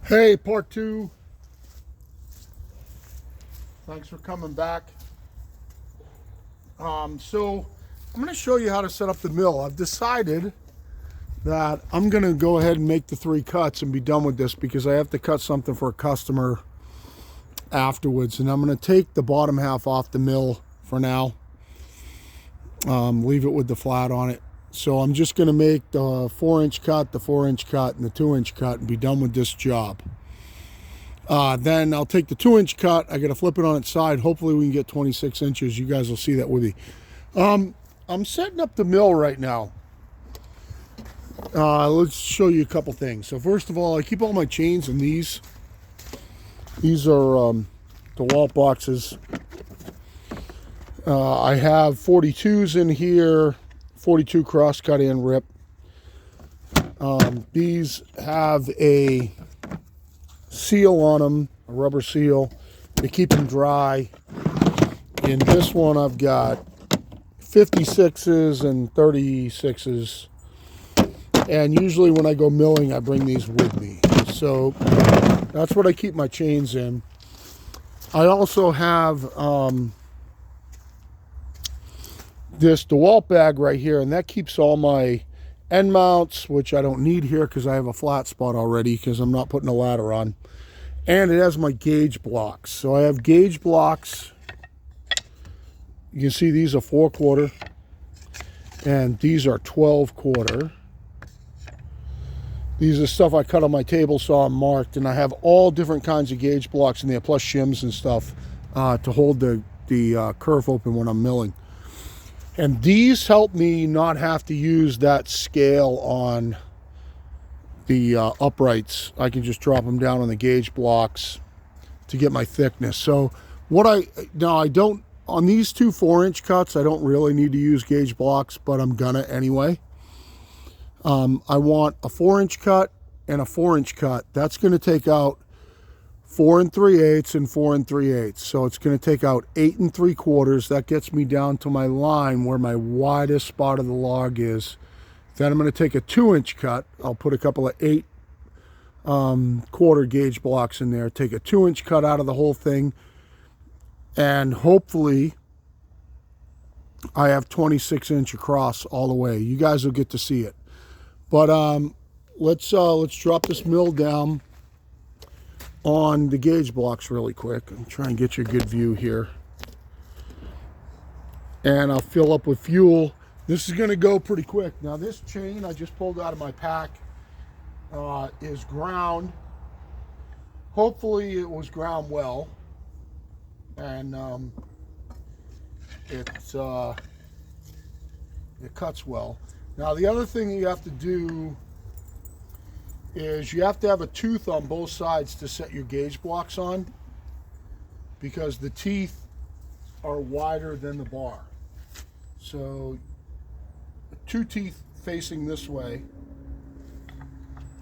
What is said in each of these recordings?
Hey, part two. Thanks for coming back. So I'm going to show you how to set up the mill. I've decided that I'm going to go ahead and make the 3 cuts and be done with this because I have to cut something for a customer afterwards. And I'm going to take the bottom half off the mill for now. Leave it with the flat on it. So I'm just going to make the 4-inch cut, the 4-inch cut, and the 2-inch cut and be done with this job. Then I'll take the 2-inch cut. I got to flip it on its side. Hopefully we can get 26 inches. You guys will see that with me. I'm setting up the mill right now. Let's show you a couple things. So first of all, I keep all my chains in these. These are DeWalt boxes. I have 42s in here, 42 crosscut and rip. These have a seal on them, a rubber seal, to keep them dry. In this one I've got 56s and 36s, and usually when I go milling I bring these with me. So that's what I keep my chains in. I also have this DeWalt bag right here, and that keeps all my end mounts, which I don't need here because I have a flat spot already because I'm not putting a ladder on. And it has my gauge blocks. So I have gauge blocks. You can see these are 4/4 and these are 12/4. These are stuff I cut on my table saw and marked, and I have all different kinds of gauge blocks in there, plus shims and stuff to hold the kerf open when I'm milling. And these help me not have to use that scale on the uprights. I can just drop them down on the gauge blocks to get my thickness. So I don't, on these 2 4-inch cuts, I don't really need to use gauge blocks, but I'm gonna anyway. I want a 4-inch cut and a 4-inch cut. That's gonna take out 4 3/8 and 4 3/8. So it's going to take out 8 3/4. That gets me down to my line where my widest spot of the log is. Then I'm going to take a 2-inch cut. I'll put a couple of 8/4 gauge blocks in there. Take a 2-inch cut out of the whole thing, and hopefully I have 26-inch across all the way. You guys will get to see it. But let's drop this mill down on the gauge blocks really quick and try and get you a good view here. And I'll fill up with fuel. This is going to go pretty quick. Now this chain I just pulled out of my pack is ground. Hopefully it was ground well, and it cuts well. Now the other thing you have to do is you have to have a tooth on both sides to set your gauge blocks on, because the teeth are wider than the bar. So 2 teeth facing this way,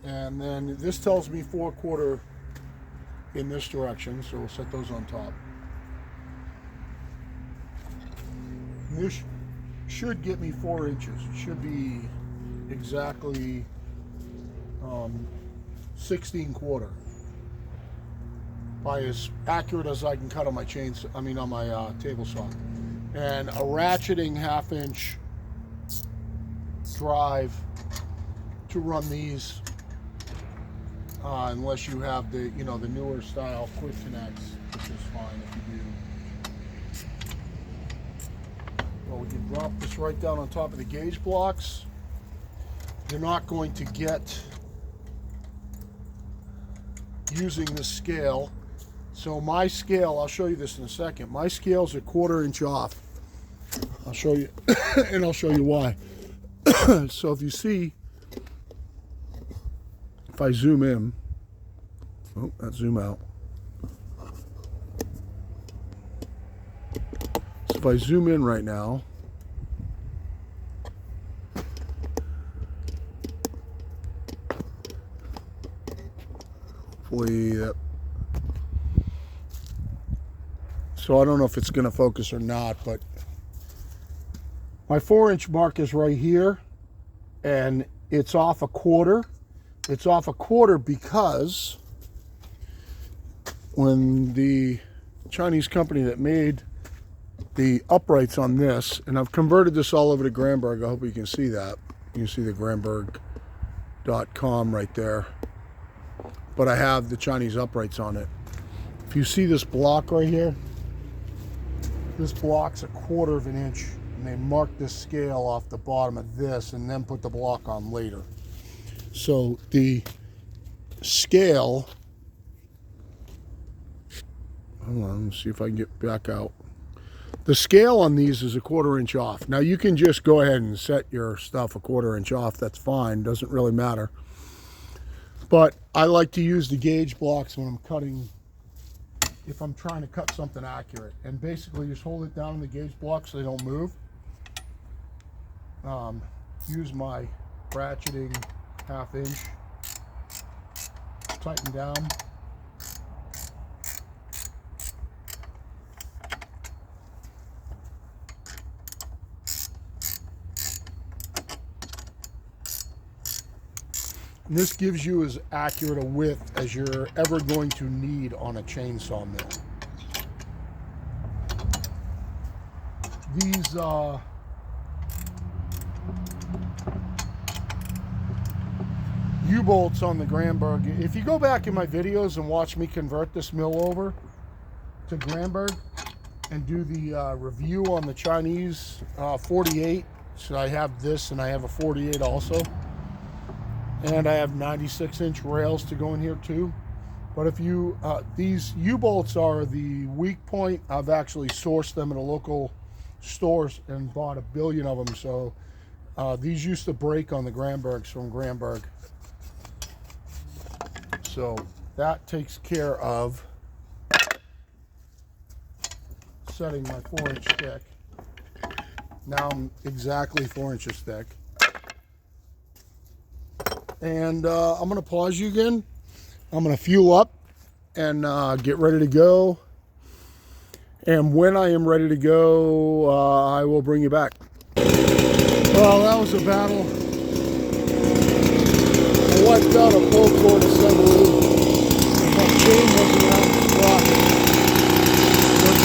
and then this tells me 4/4 in this direction, so we'll set those on top. And this should get me 4 inches. It should be exactly 16/4, by as accurate as I can cut on my chains. I mean on my table saw. And a ratcheting 1/2-inch drive to run these, unless you have the the newer style quick connects, which is fine if you do. Well, we can drop this right down on top of the gauge blocks. You're not going to get using the scale. So my scale, I'll show you this in a second. My scale's a 1/4 inch off. I'll show you, and I'll show you why. So if you see, if I zoom in, oh, that's zoom out. So if I zoom in right now, so I don't know if it's going to focus or not, but my 4-inch mark is right here, and it's off a 1/4. It's off a 1/4 because when the Chinese company that made the uprights on this, and I've converted this all over to Granberg. I hope you can see that. You can see the Granberg.com right there. But I have the Chinese uprights on it. If you see this block right here, this block's 1/4 of an inch, and they mark this scale off the bottom of this and then put the block on later. So the scale, hold on, let's see if I can get back out. The scale on these is 1/4 inch off. Now you can just go ahead and set your stuff 1/4 inch off. That's fine, doesn't really matter. But I like to use the gauge blocks when I'm cutting, if I'm trying to cut something accurate. And basically just hold it down on the gauge block so they don't move. Use my ratcheting 1/2 inch, tighten down. And this gives you as accurate a width as you're ever going to need on a chainsaw mill. These U-bolts on the Granberg, if you go back in my videos and watch me convert this mill over to Granberg and do the review on the Chinese 48, so I have this and I have a 48 also. And I have 96-inch rails to go in here too. But if you, these U-bolts are the weak point. I've actually sourced them at a local store and bought 1 billion of them. So these used to break on the Granbergs from Granberg. So that takes care of setting my 4-inch thick. Now I'm exactly 4 inches thick. And I'm going to pause you again. I'm going to fuel up and get ready to go. And when I am ready to go, I will bring you back. Well, that was a battle. I wiped out a pull cord assembly. My chain wasn't out of sprocket. But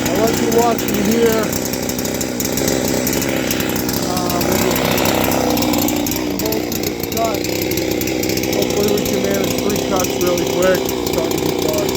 I'll let you watch me here. Hopefully we can manage 3 cuts really quick. It's starting to get dark.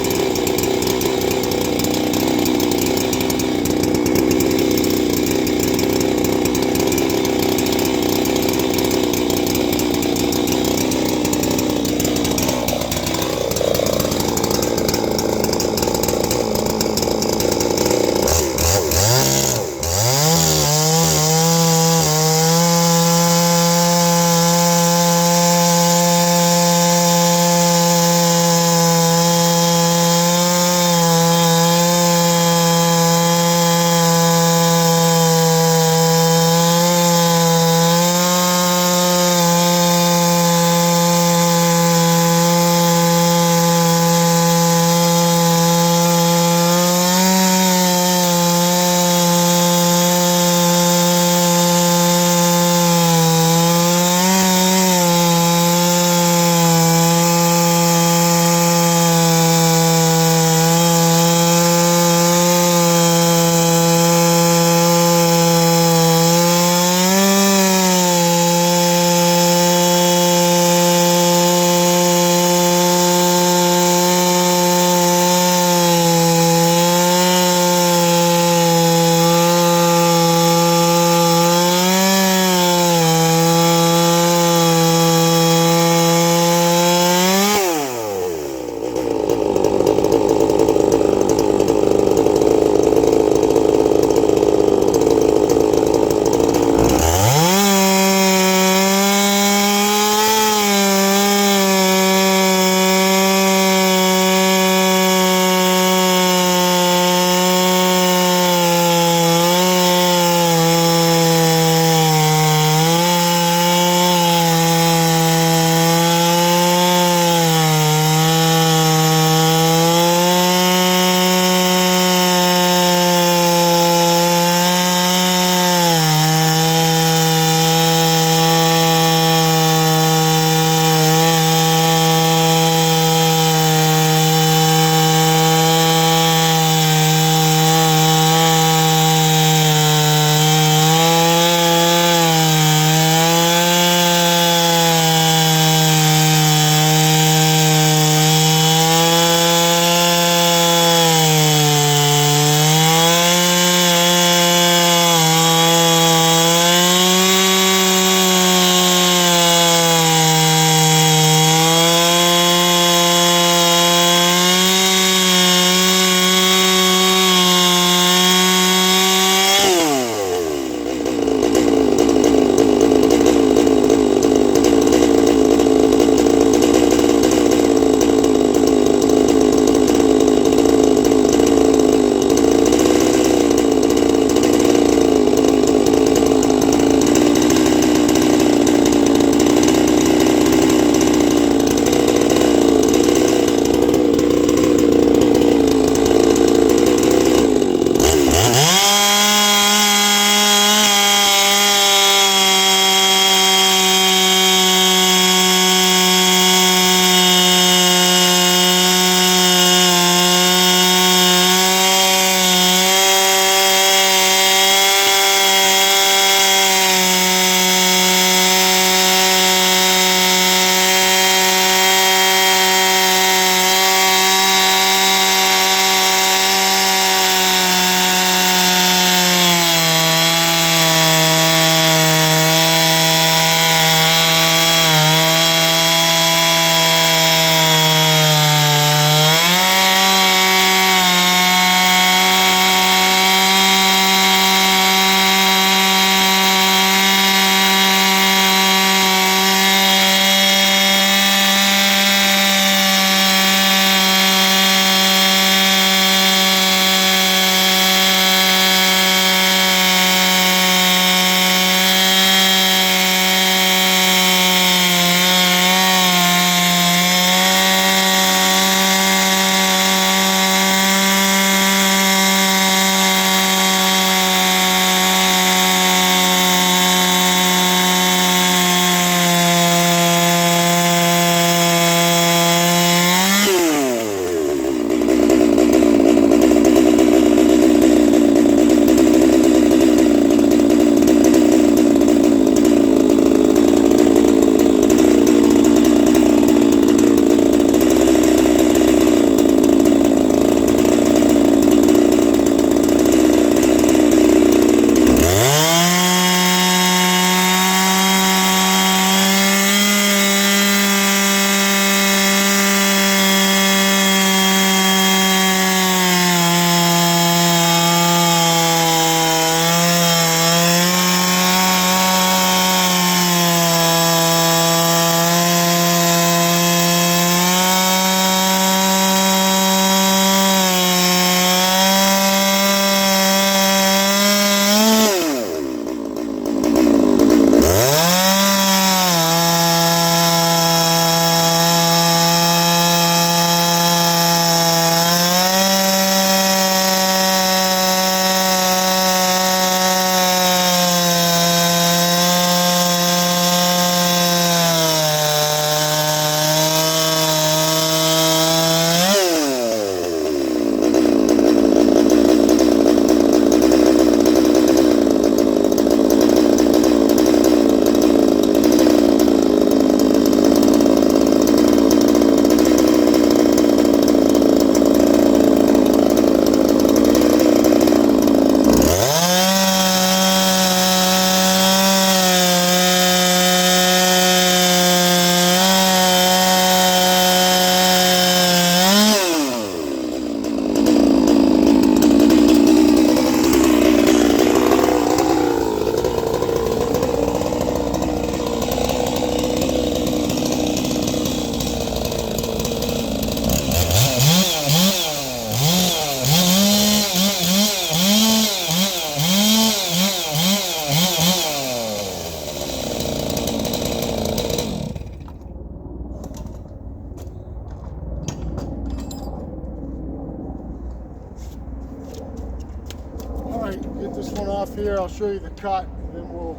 enough here. I'll show you the cut, then we'll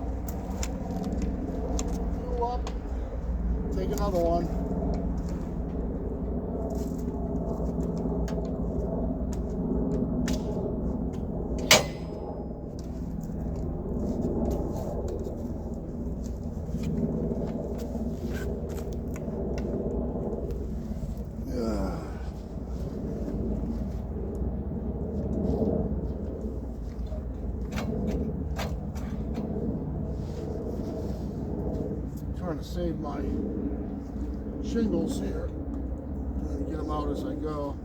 fuel up, take another one. Trying to save my shingles here. Trying to get them out as I go.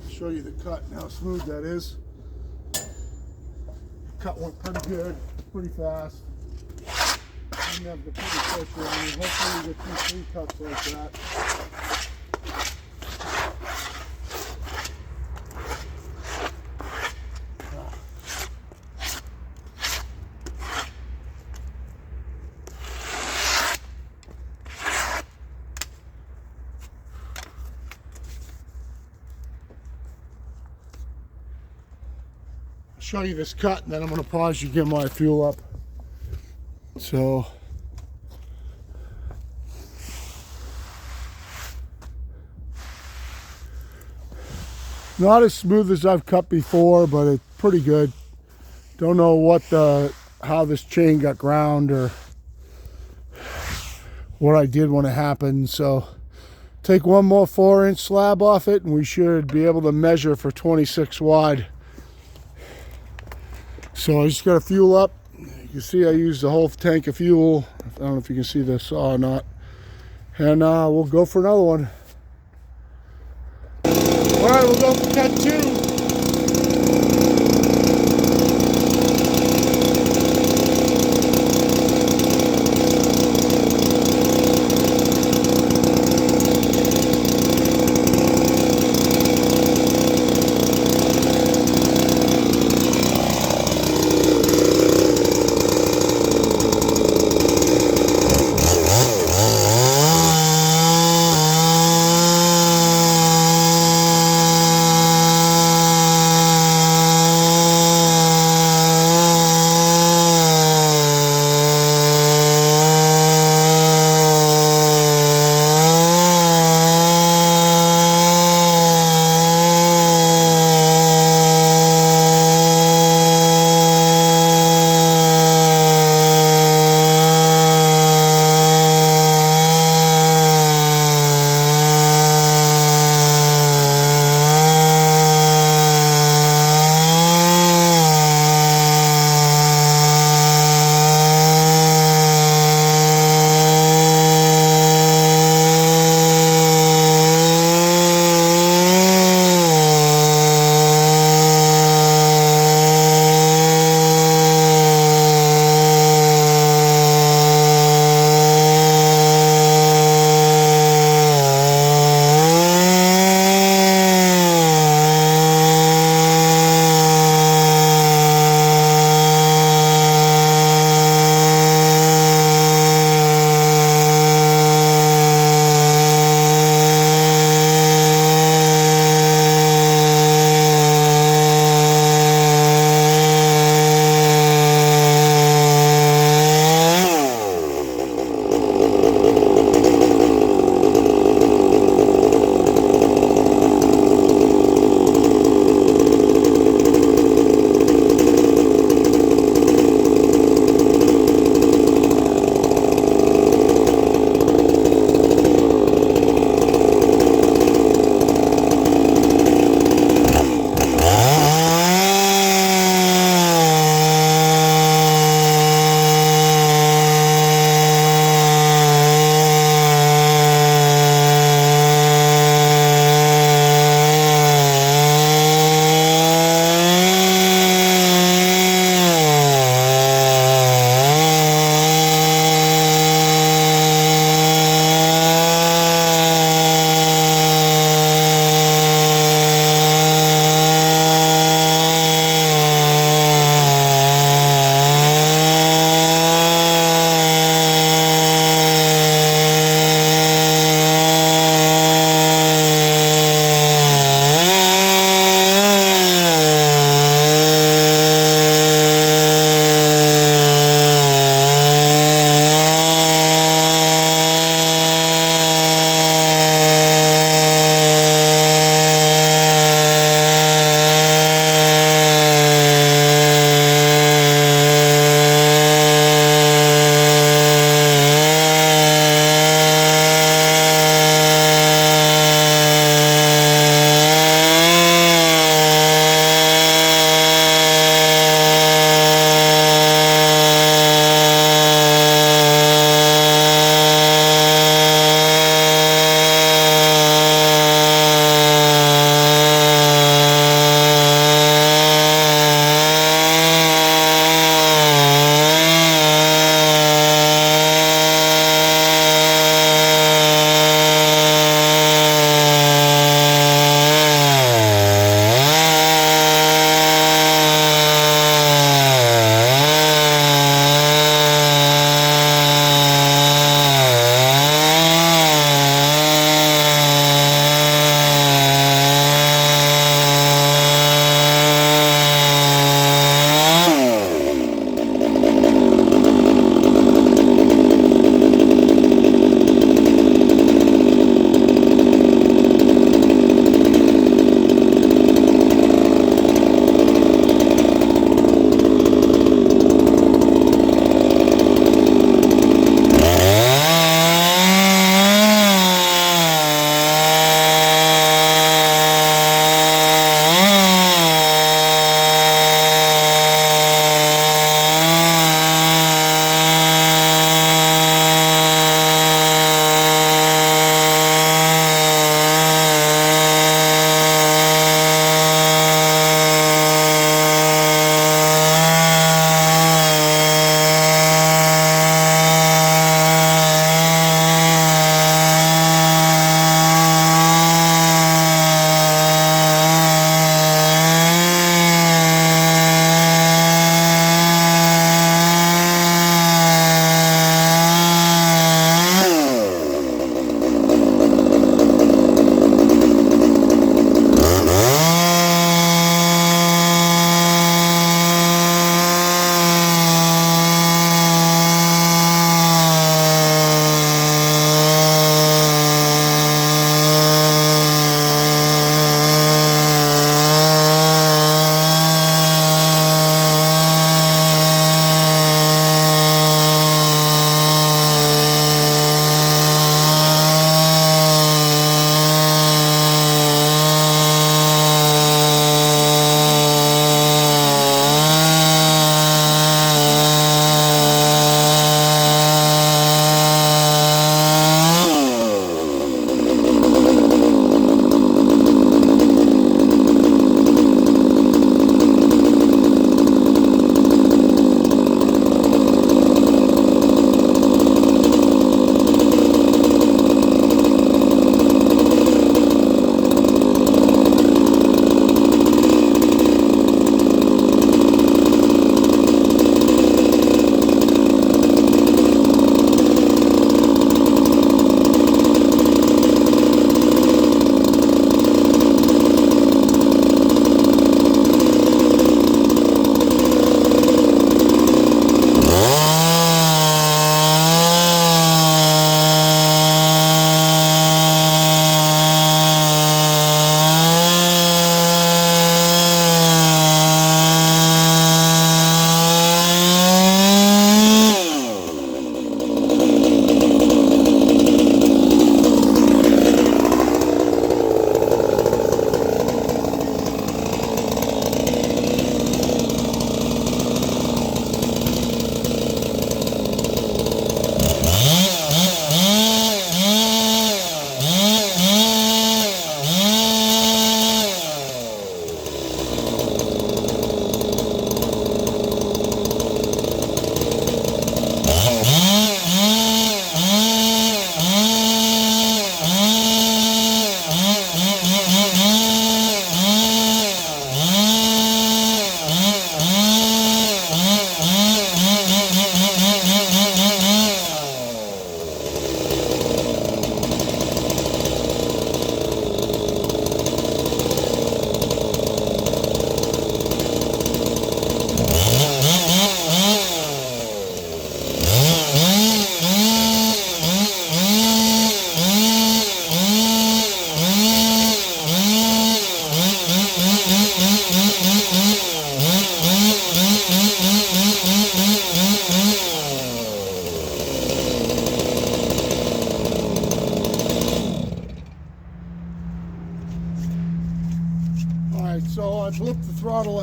Show you the cut and how smooth that is. Cut went pretty good, pretty fast. Didn't have the pretty pressure on you. Hopefully you get 2-3 cuts like that. Show you this cut and then I'm going to pause you, get my fuel up. So not as smooth as I've cut before, but it's pretty good. Don't know what how this chain got ground or what I did when it happened. So take one more 4-inch slab off it and we should be able to measure for 26 wide. So I just got to fuel up. You can see I used the whole tank of fuel. I don't know if you can see this saw or not. And we'll go for another one. All right, we'll go for cut 2.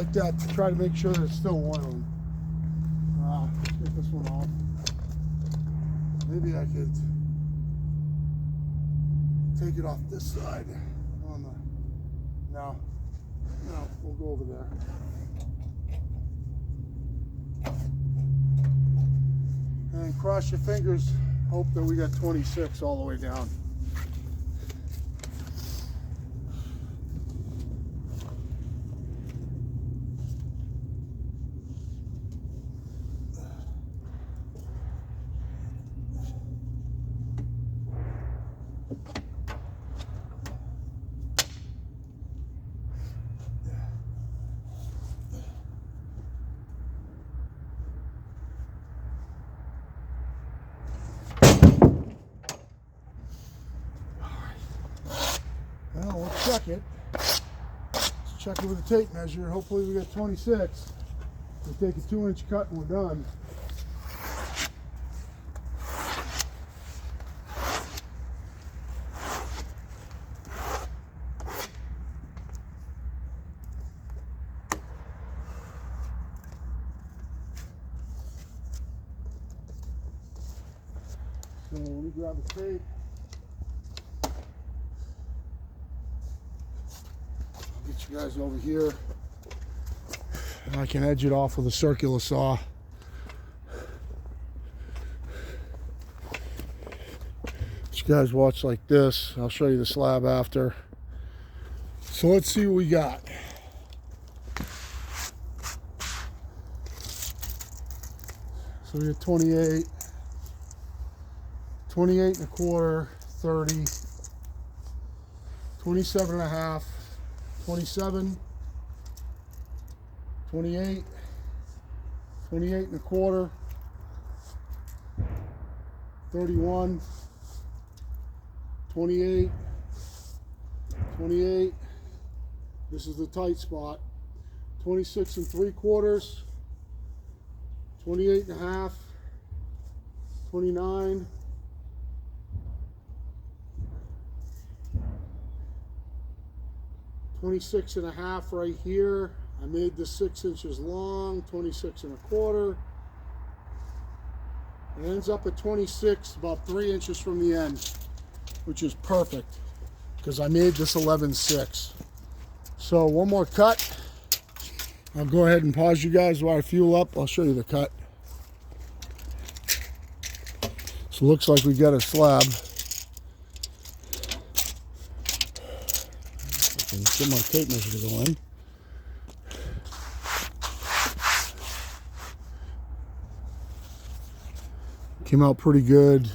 check that to try to make sure that it's still oiling. Let's get this one off. Maybe I could take it off this side. No, we'll go over there. And cross your fingers, hope that we got 26 all the way down. Well, let's check it. Let's check it with a tape measure. Hopefully we got 26. We'll take a 2-inch cut and we're done. So let me grab a tape. Get you guys over here, and I can edge it off with a circular saw. You guys watch like this. I'll show you the slab after. So let's see what we got. So we got 28, 28 and a quarter, 30, 27 and a half, 27, 28, 28 and a quarter, 31, 28, 28, this is the tight spot, 26 and 3/4, 28 and a half, 29, 26 and a half right here. I made this 6 inches long, 26 and a quarter. It ends up at 26, about 3 inches from the end, which is perfect because I made this 11/6. So one more cut. I'll go ahead and pause you guys while I fuel up. I'll show you the cut. So it looks like we got a slab. Get my tape measure to go in. Came out pretty good.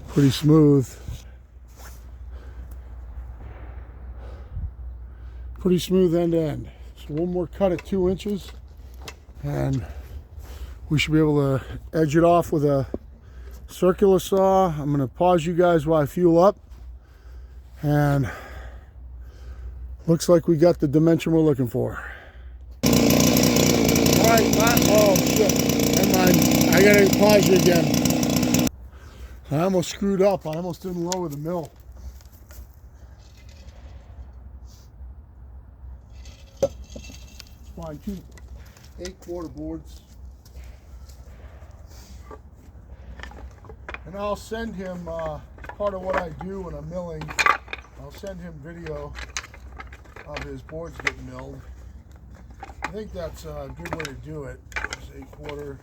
Pretty smooth. Pretty smooth end to end. So one more cut at 2 inches and we should be able to edge it off with a circular saw. I'm going to pause you guys while I fuel up, and looks like we got the dimension we're looking for. Alright, oh shit, never mind, I gotta pause you again. I almost screwed up, I almost didn't lower the mill. Fine, 2 8/4 boards. And I'll send him, part of what I do when I'm milling, I'll send him video of his boards getting milled. I think that's a good way to do it. It's 8/4,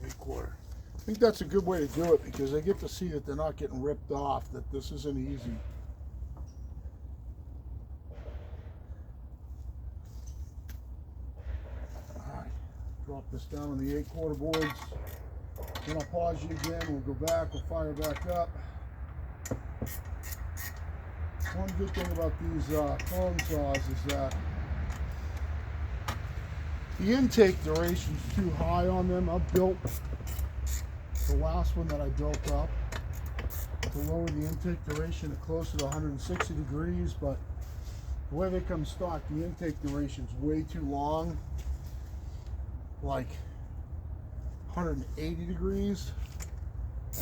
8/4. I think that's a good way to do it because they get to see that they're not getting ripped off, that this isn't easy. Alright, drop this down on the 8/4 boards. Then I'll pause you again, we'll go back, we'll fire back up. One good thing about these clone saws is that the intake duration is too high on them. I've built the last one that I built up to lower the intake duration to closer to 160 degrees, but the way they come stock, the intake duration is way too long, like 180 degrees,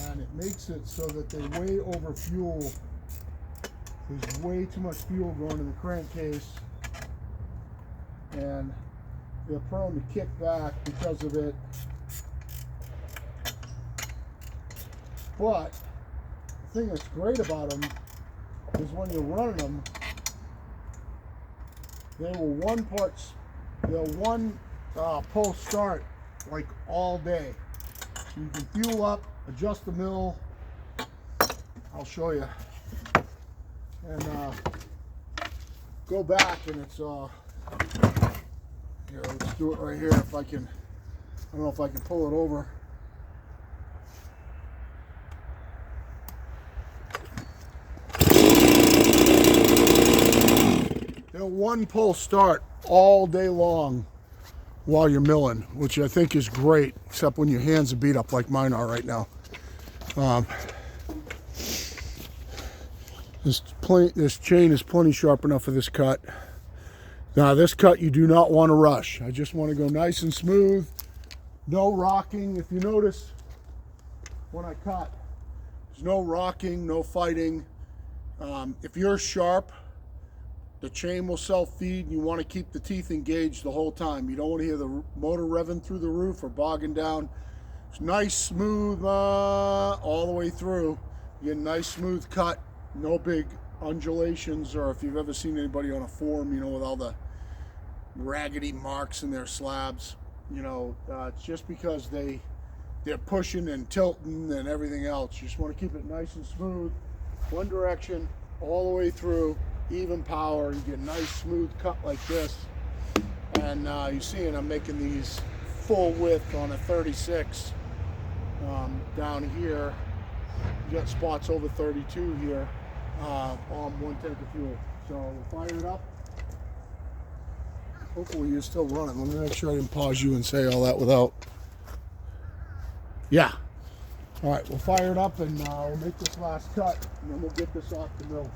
and it makes it so that they way over fuel There's way too much fuel going in the crankcase, and they're prone to kick back because of it. But the thing that's great about them is when you're running them, they will one pull start like all day. So you can fuel up, adjust the mill. I'll show you. And go back, and it's here, let's do it right here if I can. I don't know if I can pull it over. They'll one pull start all day long while you're milling, which I think is great, except when your hands are beat up like mine are right now. This chain is plenty sharp enough for this cut. Now this cut you do not want to rush. I just want to go nice and smooth, no rocking. If you notice when I cut, there's no rocking, no fighting. If you're sharp, the chain will self-feed, and you want to keep the teeth engaged the whole time. You don't want to hear the motor revving through the roof or bogging down. It's nice, smooth, all the way through. You get a nice, smooth cut. No big undulations, or if you've ever seen anybody on a form, you know, with all the raggedy marks in their slabs, you know, it's just because they're pushing and tilting and everything else. You just want to keep it nice and smooth, one direction, all the way through, even power. You get a nice smooth cut like this. And you see, and I'm making these full width on a 36 down here. You got spots over 32 here on one tank of fuel. So we'll fire it up. Hopefully you're still running. Let me make sure I didn't pause you and say all that without. Yeah. All right, we'll fire it up, and we'll make this last cut, and then we'll get this off the mill.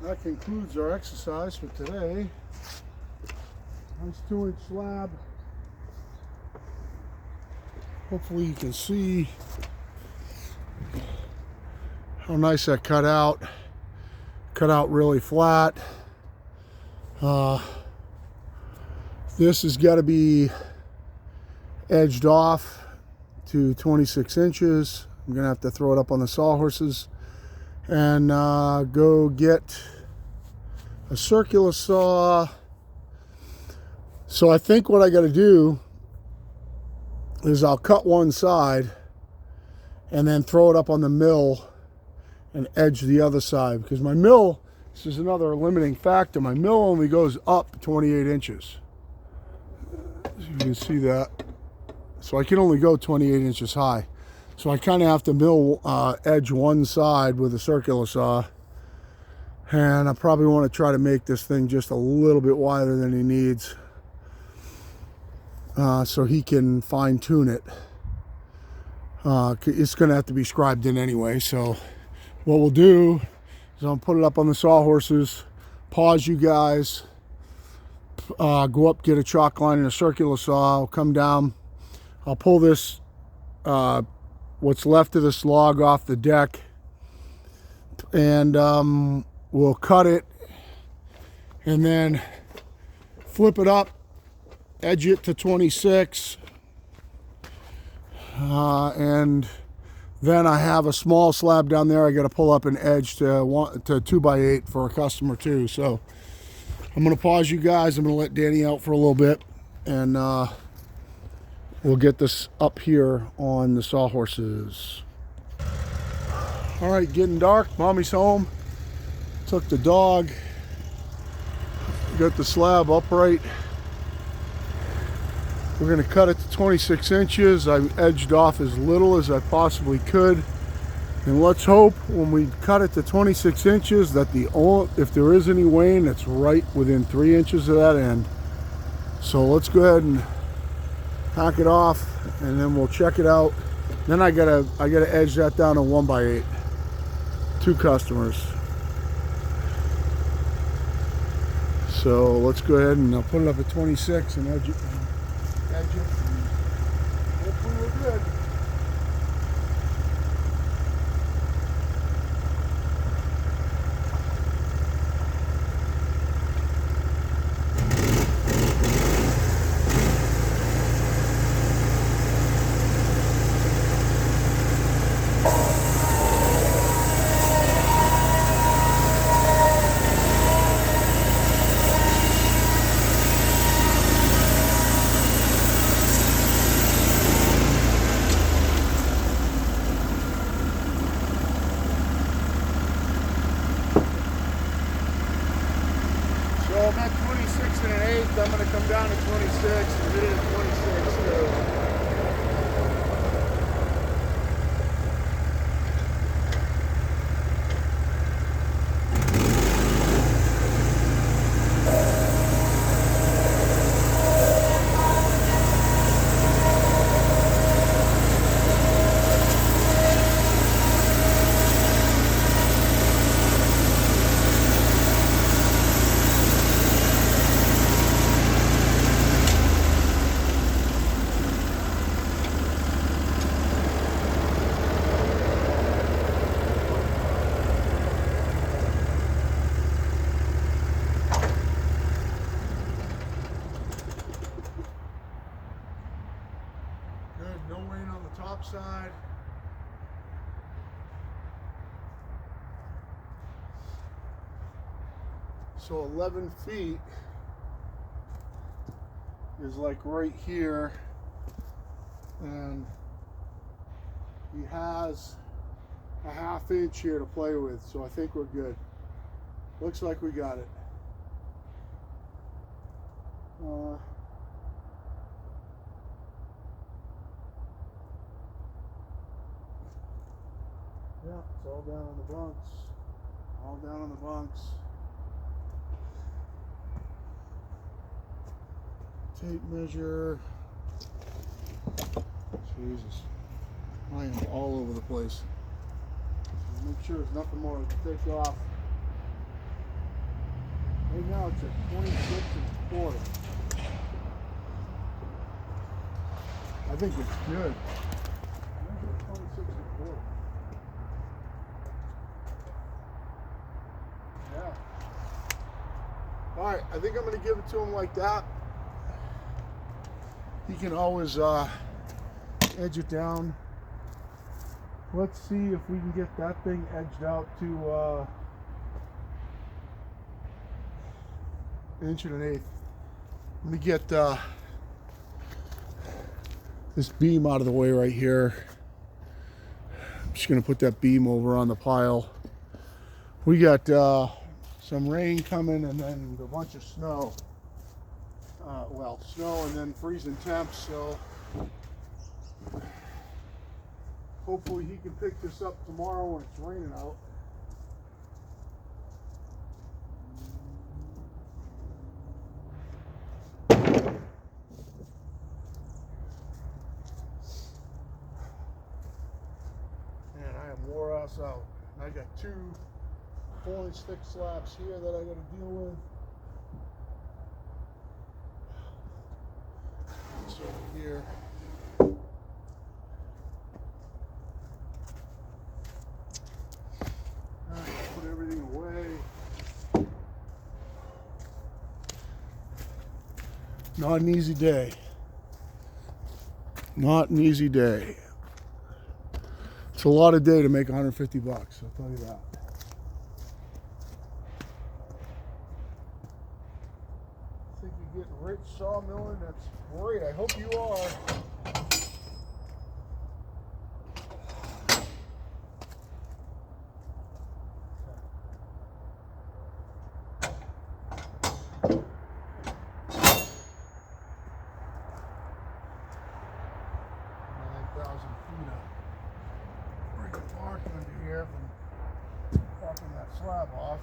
that concludes our exercise for today. Nice 2-inch slab. Hopefully you can see how nice that cut out. Cut out really flat. This has got to be edged off to 26 inches. I'm gonna have to throw it up on the sawhorses and go get a circular saw. So I think what I got to do is I'll cut one side and then throw it up on the mill and edge the other side, because my mill, this is another limiting factor, my mill only goes up 28 inches. So you can see that. So I can only go 28 inches high. So I kind of have to mill edge one side with a circular saw. And I probably want to try to make this thing just a little bit wider than he needs, so he can fine tune it. It's going to have to be scribed in anyway. So what we'll do is I'll put it up on the sawhorses, pause you guys, go up, get a chalk line and a circular saw. I'll come down, I'll pull this, what's left of this log off the deck, and we'll cut it and then flip it up, edge it to 26, and then I have a small slab down there I got to pull up and edge to 2x8 for a customer too. So I'm going to pause you guys. I'm going to let Danny out for a little bit, and we'll get this up here on the sawhorses. All right, getting dark. Mommy's home. Took the dog. Got the slab upright. We're going to cut it to 26 inches. I edged off as little as I possibly could. And let's hope when we cut it to 26 inches that if there is any wane, it's right within 3 inches of that end. So let's go ahead and hack it off, and then we'll check it out. Then I gotta edge that down to 1x8. 2 customers. So let's go ahead and I'll put it up at 26 and edge it. Hopefully we're good. So I'm at 26 1/8. I'm going to come down to 26 and hit it at 26 too. No rain on the top side. So 11 feet is like right here, and he has a 1/2 inch here to play with, so I think we're good. Looks like we got it. Yeah, it's all down on the bunks. All down on the bunks. Tape measure. Jesus. I am all over the place. Make sure there's nothing more to take off. right now it's at 26 1/4. I think it's good. I think it's 26 1/4. Yeah. All right, I think I'm going to give it to him like that. He can always edge it down. Let's see if we can get that thing edged out to 1 1/8 inches. Let me get this beam out of the way right here. I'm just going to put that beam over on the pile. We got some rain coming and then a bunch of snow. Well, snow and then freezing temps, so hopefully he can pick this up tomorrow when it's raining out. Man, I am wore ass out. I got 2 4-inch thick slabs here that I got to deal with. This over here. Put everything away. Not an easy day. Not an easy day. It's a lot of day to make 150 bucks, I'll tell you that. I think you're getting rich sawmilling. That's great. I hope you are. Under here from popping that slab off.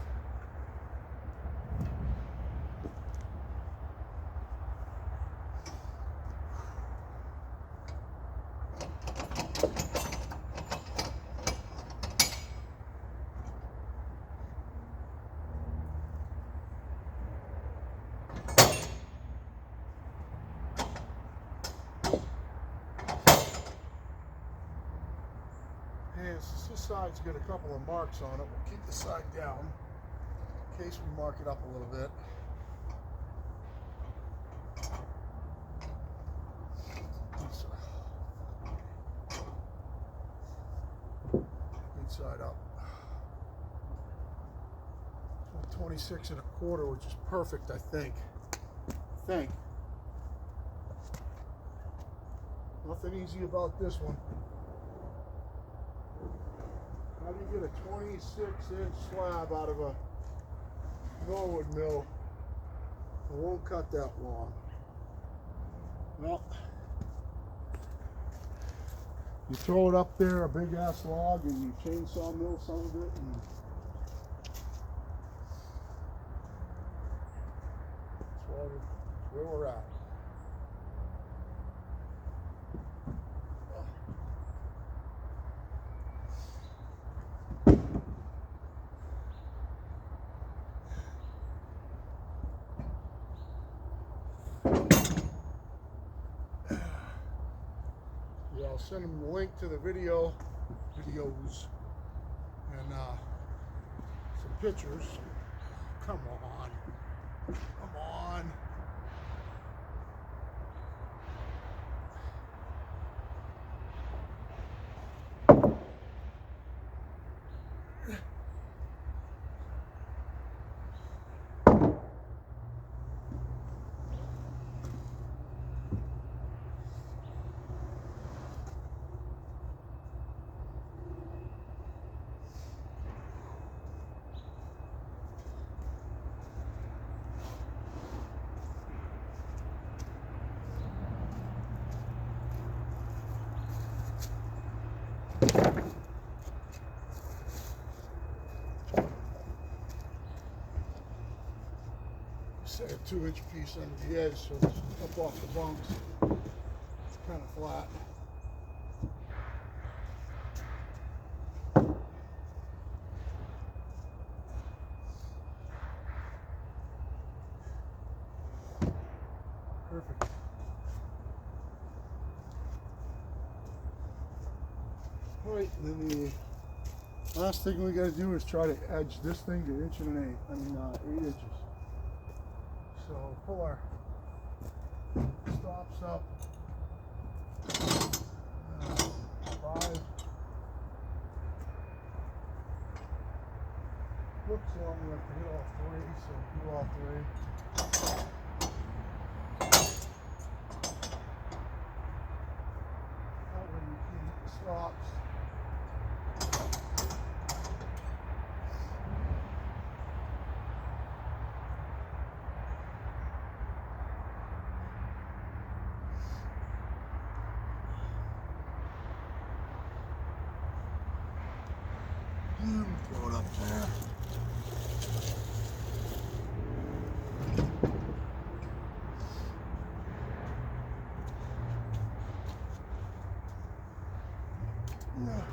This side's got a couple of marks on it. We'll keep the side down in case we mark it up a little bit. Good side up. 26 1/4, which is perfect, I think. Nothing easy about this one. How do you get a 26-inch slab out of a Norwood mill? It won't cut that long. Well, you throw it up there, a big ass log, and you chainsaw mill some of it, and that's where we're at. I'll send them the link to the videos, and some pictures. Come on. Set a 2-inch piece under the edge so it's up off the bunks. It's kind of flat. perfect. All right, then the last thing we got to do is try to edge this thing to 1 1/8. I mean 8 inches. So pull our stops up. 5. Whoops, we only have to hit all 3, so do all 3. That way you can hit the stops. Throw it up there. Yeah.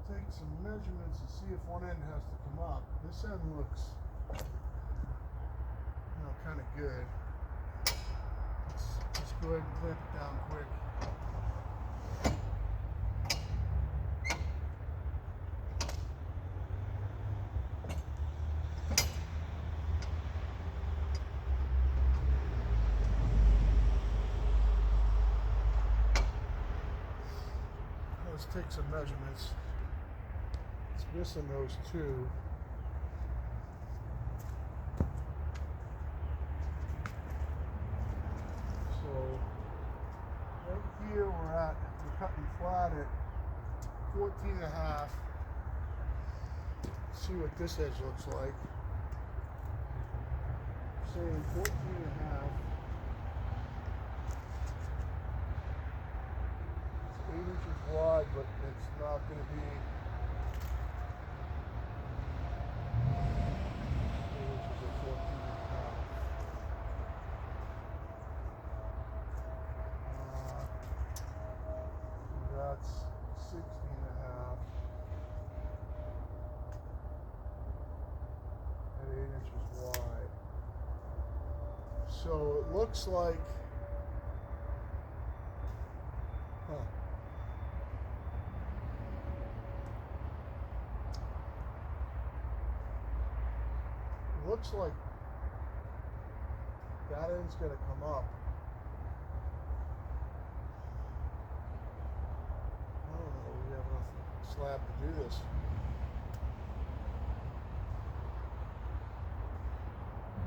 Take some measurements and see if one end has to come up. This end looks, kind of good. Let's go ahead and clamp it down quick. Let's take some measurements. It's missing those 2. So right here we're cutting flat at 14.5. See what this edge looks like. Saying 14.5. 8 inches wide, but it's not going to be 8 inches or 14.5. That's 16.5 at 8 inches wide. So it looks like, looks like that end's going to come up. I don't know, we have enough slab to do this.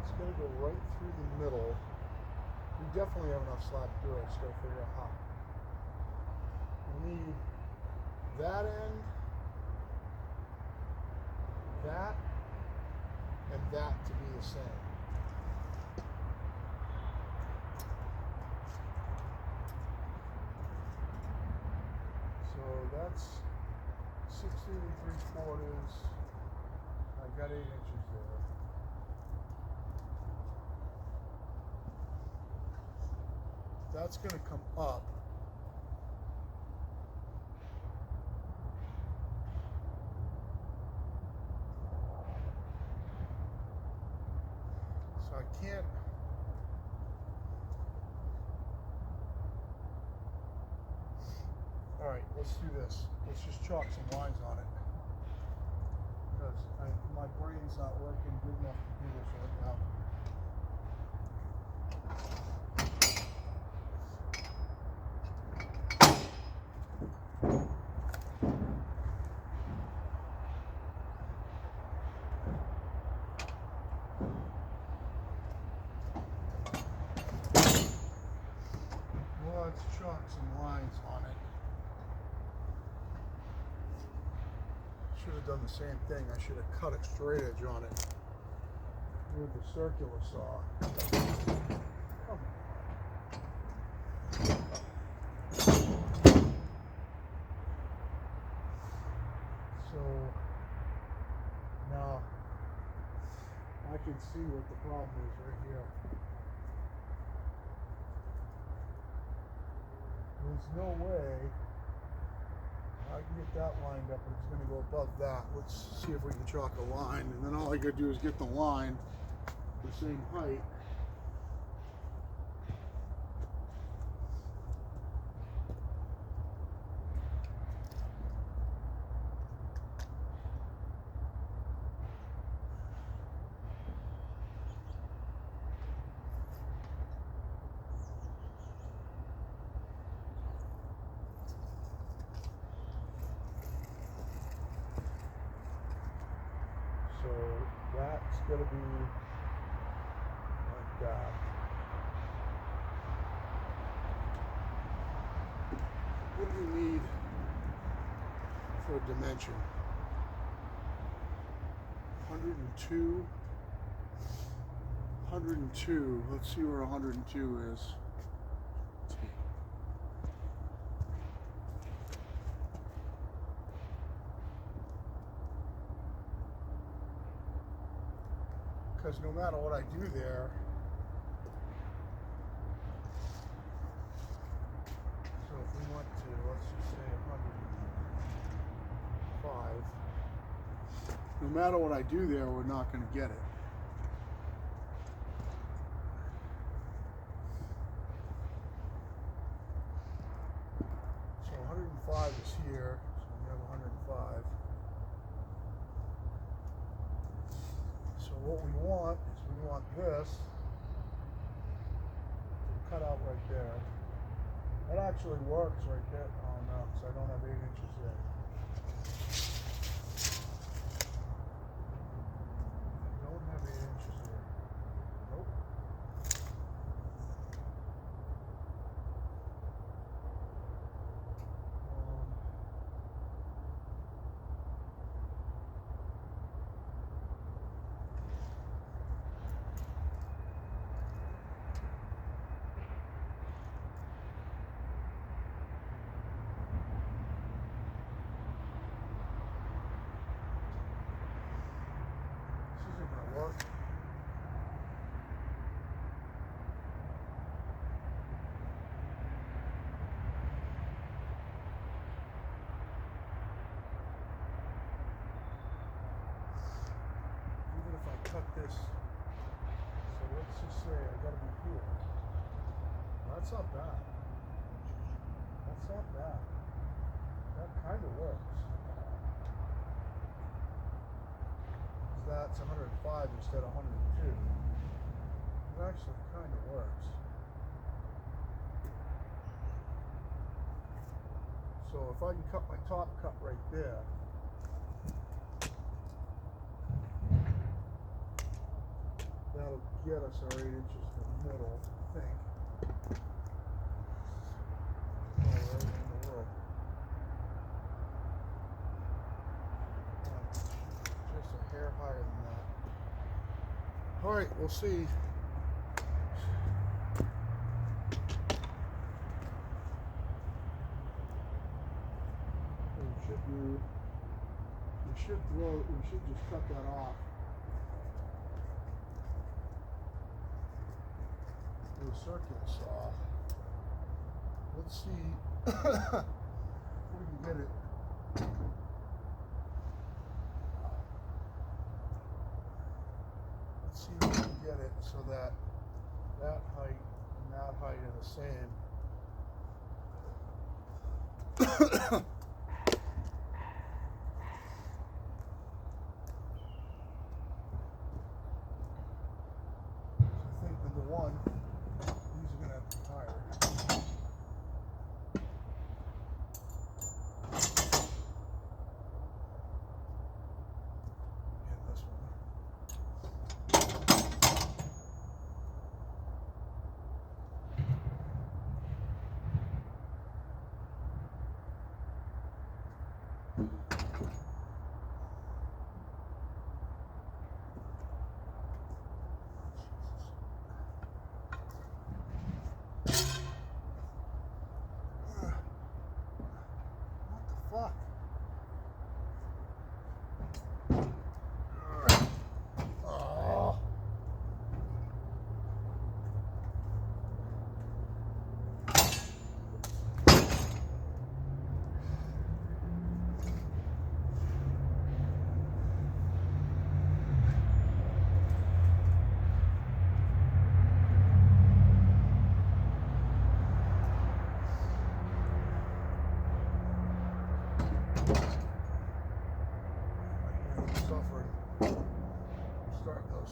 It's going to go right through the middle. We definitely have enough slab to do it. I just got to figure out how. We need that end, that, and that to be the same. So that's 16 3/4. I got 8 inches there. That's going to come up. I can't. All right, let's do this. Let's just chalk some lines on it because my brain's not working good enough to do this right now. Let's chalk some lines on it. should have done the same thing. I should have cut a straight edge on it with the circular saw. Come on. So now I can see what the problem is right here. There's no way I can get that lined up and it's going to go above that. Let's see if we can chalk a line, and then all I got to do is get the line the same height. So that's going to be like that. What do we need for a dimension? 102. 102. Let's see where 102 is. Because no matter what I do there, so if we went to, let's just say 105, no matter what I do there, we're not going to get it. So 105 is here, so we have 105. So what we want is we want this to cut out right there. That actually works right there. Oh no, because I don't have 8 inches there. I don't have 8 inches there. Nope. Work. Even if I cut this, so let's just say I gotta be here. That's not bad. That's not bad. That kind of works. That's 105 instead of 102. It actually kind of works. So if I can cut my top cut right there, that'll get us our 8 inches in the middle, I think. Oh, right in the world. Just a hair higher than that. All right, we'll see. We should just cut that off with a circular saw. Let's see if we can get it. Let's see if we can get it so that that height and that height are the same. One, these are going to have to be higher. And this one.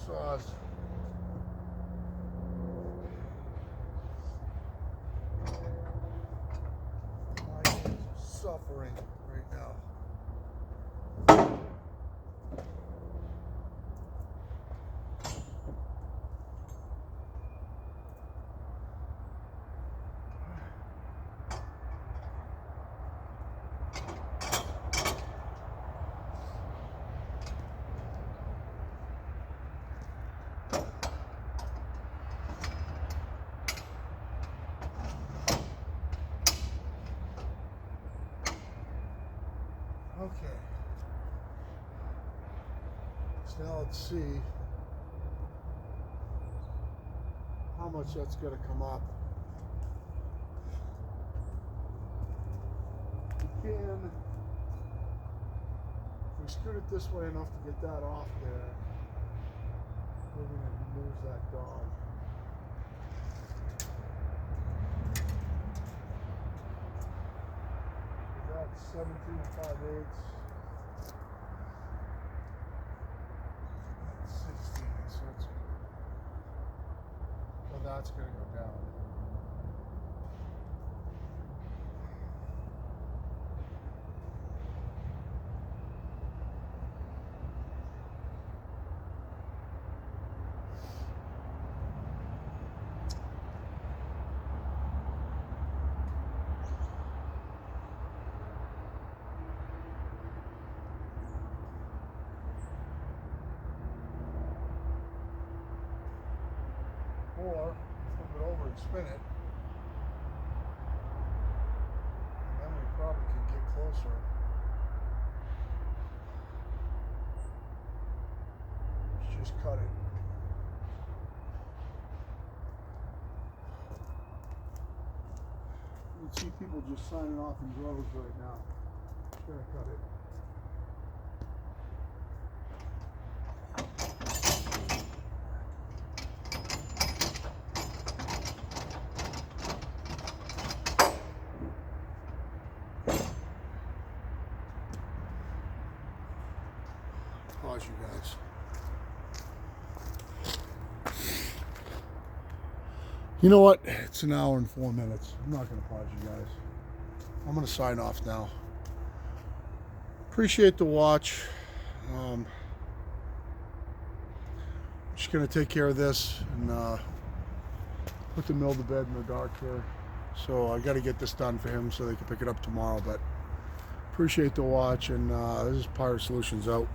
saws. My hands are suffering right now. Okay, so now let's see how much that's going to come up. We can, if we screwed it this way enough to get that off there, we're going to lose that dog. That's 17 5/8. 16, so it's, well, that's going to go down. Or flip it over and spin it, and then we probably can get closer. Let's just cut it. You can see people just signing off in droves right now. Just gonna cut it. Pause, you guys. You know what? It's an hour and 4 minutes. I'm not going to pause you guys. I'm going to sign off now. Appreciate the watch. Just going to take care of this and put the mill to bed in the dark here. So I got to get this done for him so they can pick it up tomorrow. But appreciate the watch, and this is Pirate Solutions out.